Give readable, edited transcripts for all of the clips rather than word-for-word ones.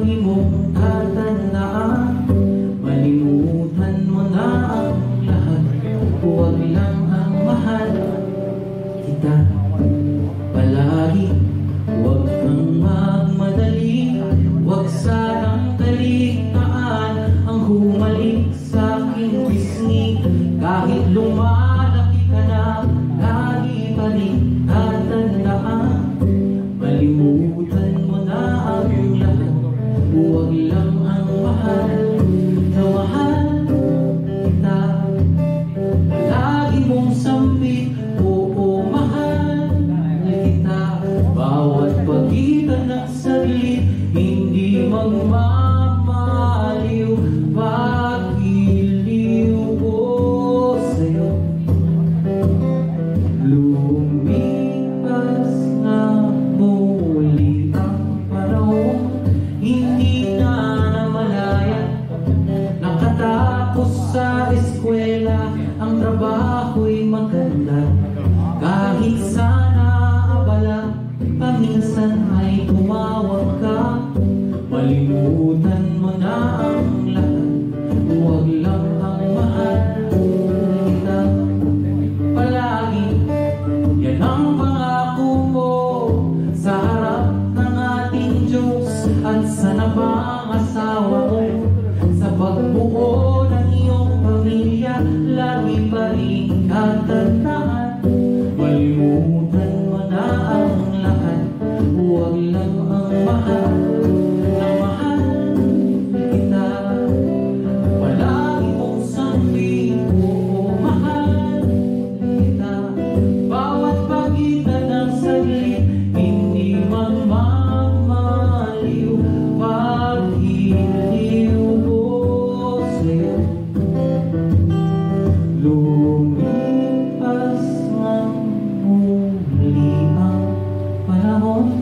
Palagi mong tatandaan, malimutan mo na ang lahat. Huwag lang ang mahal kita palagi. Huwag kang magmadali, huwag sanang kaligtaan ang humalik sa aking pisngi. Kahit lumalaki ka na, lagi pa rin tatandaan, malimutan mo na ang lahat. Huwag lang ang mahal na mahal kita. Lagi mong sambit, oo mahal kita. Bawat pagitan na saglit, hindi magmamaliw. Pag-iliw ko sa'yo, lumipas na muli ang panahon. Hindi na namalaya, nakatapos sa eskwela, ang trabaho'y maganda. Kahit sana abala, paminsan ay tumawag ka. Malimutan mo na ang lahat, huwag lang ang mahal kita palagi. Yan ang pangako mo sa harap ng ating Diyos at sa napangasawa mo. Sa pagbuo ng iyong pamilya, lagi pa rin tatandaan, malimutan mo na ang lahat. Huwag lang ang mahal na mahal kita. Palagi mong sabihin, oo mahal kita. Bawat pagitan ng saglit, hindi magmamaliw. Pag-iliw ko sa'yo, lumipas ng muli ang panahon.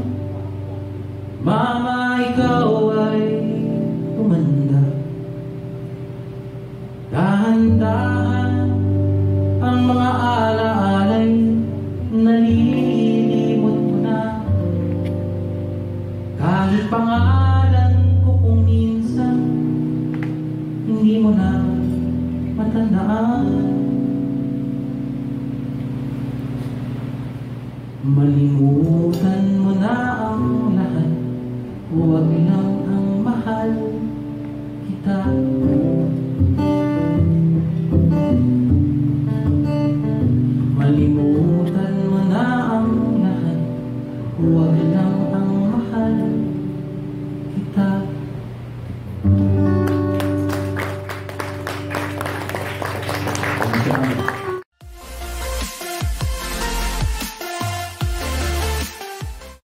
Mama, ikaw ay tumanda. Dahan-dahan ang mga alaala'y nalilimot mo na. Kahit pangalan ko kung minsan, hindi mo na matandaan. Malimutan mo na ang lahat, huwag lang ang mahal kita.